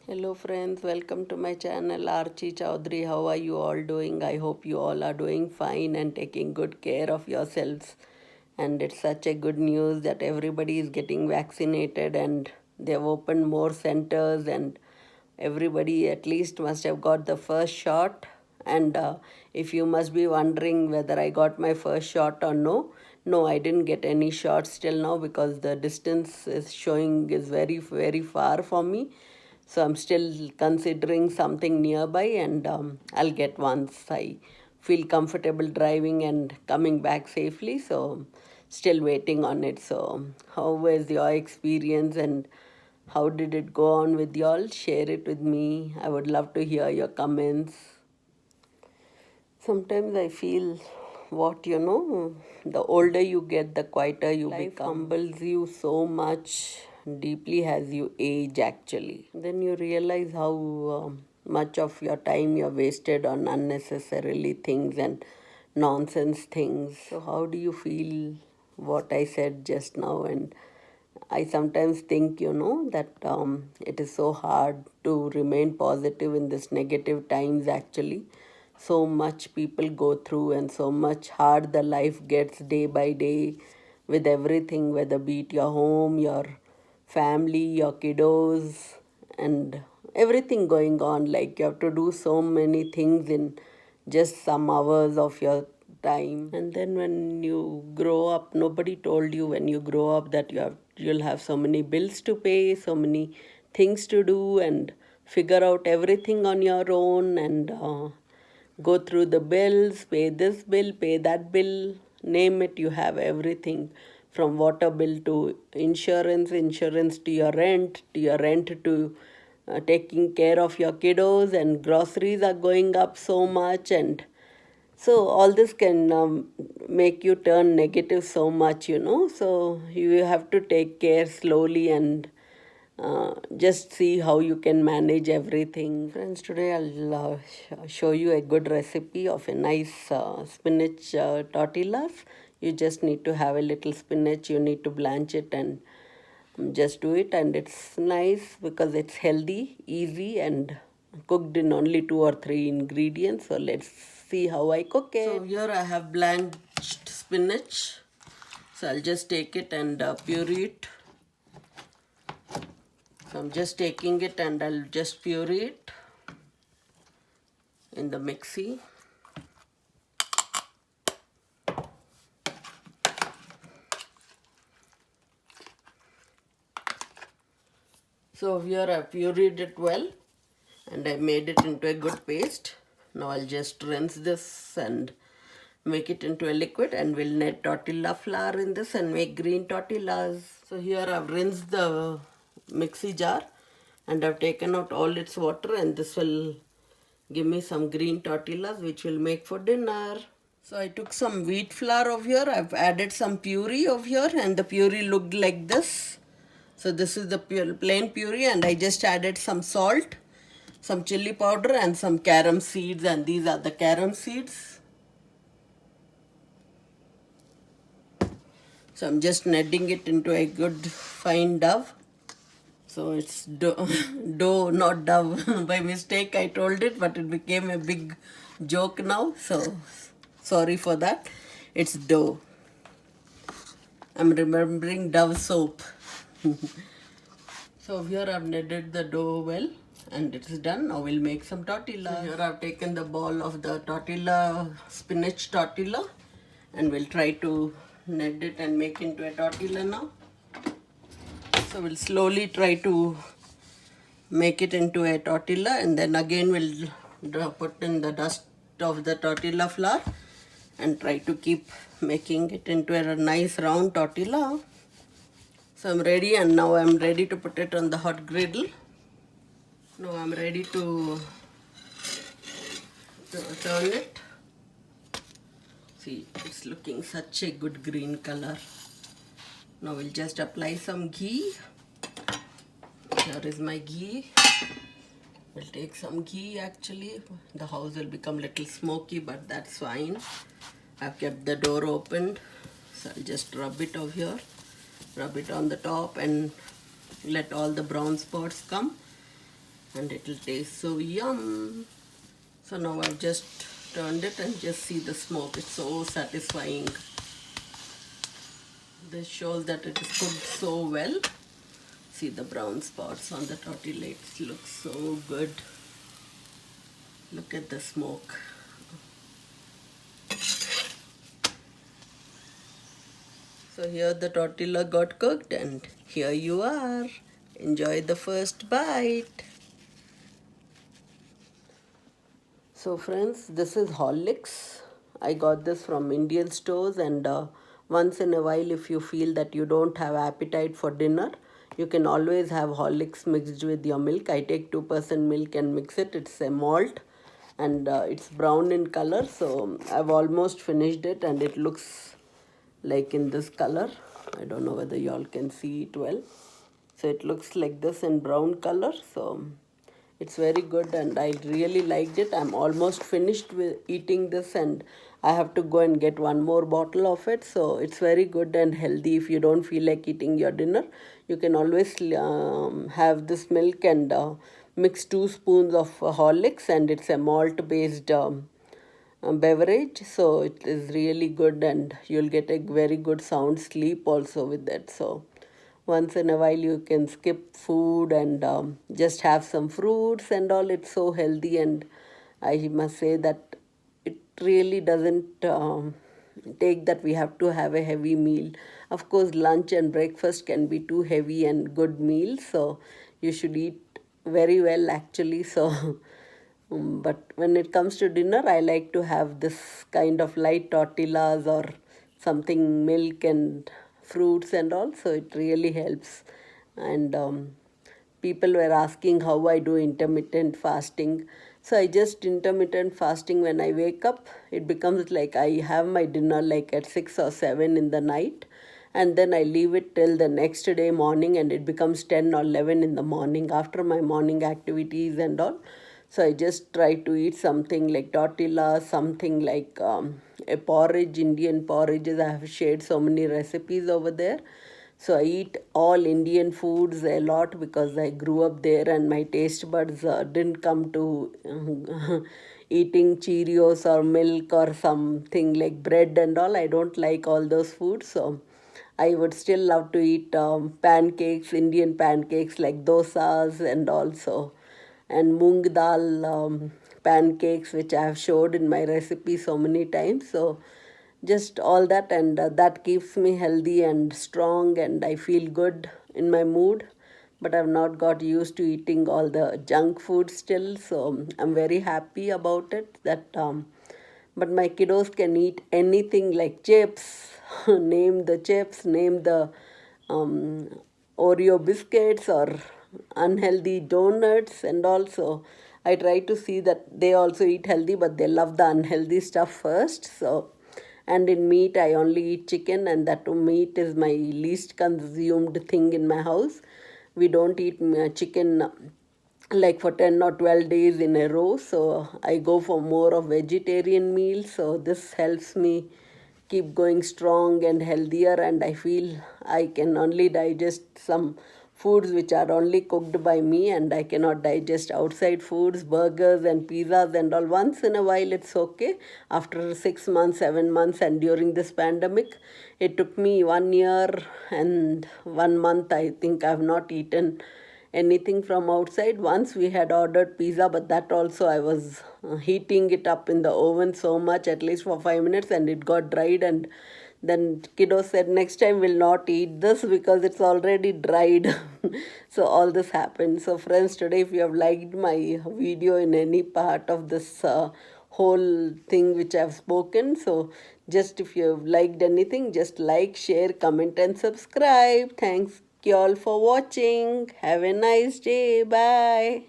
Hello friends, welcome to my channel Archie Chaudhary. How are you all doing? I hope you all are doing fine and taking good care of yourselves. And it's such a good news that everybody is getting vaccinated and they've opened more centers and everybody at least must have got the first shot. And if you must be wondering whether I got my first shot or no, I didn't get any shots till now because the distance is showing is very far for me. So I'm still considering something nearby, and I'll get once I feel comfortable driving and coming back safely. So still waiting on it. So how was your experience and how did it go on with y'all? Share it with me. I would love to hear your comments. Sometimes I feel the older you get, the quieter you become. Life humbles you so much deeply as you age, actually. Then you realize how much of your time you're wasted on unnecessarily things and nonsense things. So, how do you feel what I said just now? And I sometimes think, that it is so hard to remain positive in this negative times, actually. So much people go through and so much hard the life gets day by day with everything, whether be it your home, your family, your kiddos, and everything going on. Like you have to do so many things in just some hours of your time. And then when you grow up, nobody told you when you grow up that you'll have so many bills to pay, so many things to do, and figure out everything on your own, and go through the bills, pay this bill, pay that bill, name it, you have everything from water bill to insurance to your rent to taking care of your kiddos, and groceries are going up so much. And so all this can make you turn negative so much. So you have to take care slowly and just see how you can manage everything. Friends, today I'll show you a good recipe of a nice spinach tortillas. You just need to have a little spinach, you need to blanch it and just do it, and it's nice because it's healthy, easy, and cooked in only 2 or 3 ingredients. So let's see how I cook it. So here I have blanched spinach. So I'll just take it and puree it. So I'm just taking it and I'll just puree it in the mixie. So here I've pureed it well and I made it into a good paste. Now I'll just rinse this and make it into a liquid, and we'll net tortilla flour in this and make green tortillas. So here I've rinsed the mixie jar and I've taken out all its water, and this will give me some green tortillas which we'll make for dinner. So I took some wheat flour over here. I've added some puree over here, and the puree looked like this. So this is the plain puree, and I just added some salt, some chili powder, and some carom seeds, and these are the carom seeds. So I'm just kneading it into a good fine dough. So it's dough, not dove. By mistake I told it, but it became a big joke now. So sorry for that. It's dough. I'm remembering Dove soap. So here I've kneaded the dough well and it is done. Now we'll make some tortilla. So here I've taken the ball of the tortilla, spinach tortilla, and we'll try to knead it and make into a tortilla now. So we'll slowly try to make it into a tortilla, and then again we'll put in the dust of the tortilla flour and try to keep making it into a nice round tortilla. So I'm ready, and now I'm ready to put it on the hot griddle. Now I'm ready to turn it. See, it's looking such a good green color. Now we'll just apply some ghee. Here is my ghee. We'll take some ghee actually. The house will become little smoky, but that's fine. I've kept the door opened. So I'll just rub it over here. Rub it on the top and let all the brown spots come. and it will taste so yum. So now I've just turned it and just see the smoke. It's so satisfying. This shows that it is cooked so well. See the brown spots on the tortilla. It looks so good. Look at the smoke. So here the tortilla got cooked and here you are. Enjoy the first bite. So friends, this is Horlicks. I got this from Indian stores, and once in a while if you feel that you don't have appetite for dinner, you can always have Horlicks mixed with your milk. I take 2% milk and mix it. It's a malt and it's brown in color. So I've almost finished it and it looks like in this color. I don't know whether y'all can see it well. So it looks like this in brown color. So it's very good and I really liked it. I'm almost finished with eating this and I have to go and get one more bottle of it. So it's very good and healthy. If you don't feel like eating your dinner, you can always have this milk and mix 2 spoons of Horlicks, and it's a malt based beverage. So it is really good and you'll get a very good sound sleep also with that. So once in a while you can skip food and just have some fruits and all. It's so healthy, and I must say that it really doesn't take that we have to have a heavy meal. Of course, lunch and breakfast can be too heavy and good meals, so you should eat very well actually. So but when it comes to dinner, I like to have this kind of light tortillas or something, milk and fruits and all. So it really helps. And people were asking how I do intermittent fasting. So I just intermittent fasting when I wake up. It becomes like I have my dinner like at 6 or 7 in the night, and then I leave it till the next day morning, and it becomes 10 or 11 in the morning after my morning activities and all. So I just try to eat something like tortilla, something like a porridge, Indian porridges. I have shared so many recipes over there. So I eat all Indian foods a lot because I grew up there and my taste buds didn't come to eating Cheerios or milk or something like bread and all. I don't like all those foods. So I would still love to eat pancakes, Indian pancakes like dosas and also and moong dal pancakes, which I have showed in my recipe so many times. So just all that, and that keeps me healthy and strong, and I feel good in my mood. But I've not got used to eating all the junk food still, so I'm very happy about it. That but my kiddos can eat anything like chips. Name the chips, name the um, Oreo biscuits or unhealthy donuts, and also I try to see that they also eat healthy, but they love the unhealthy stuff first. So, and in meat, I only eat chicken, and that meat is my least consumed thing in my house. We don't eat chicken like for 10 or 12 days in a row, so I go for more of vegetarian meals. So this helps me keep going strong and healthier, and I feel I can only digest some foods which are only cooked by me, and I cannot digest outside foods, burgers and pizzas and all. Once in a while it's okay. After 6 months, 7 months, and during this pandemic it took me 1 year and 1 month, I think I've not eaten anything from outside. Once we had ordered pizza, but that also I was heating it up in the oven so much, at least for 5 minutes, and it got dried. And then kiddo said, next time we'll not eat this because it's already dried. So all this happened. So friends, today if you have liked my video in any part of this whole thing which I've spoken, so just if you have liked anything, just like, share, comment and subscribe. Thanks you all for watching. Have a nice day. Bye.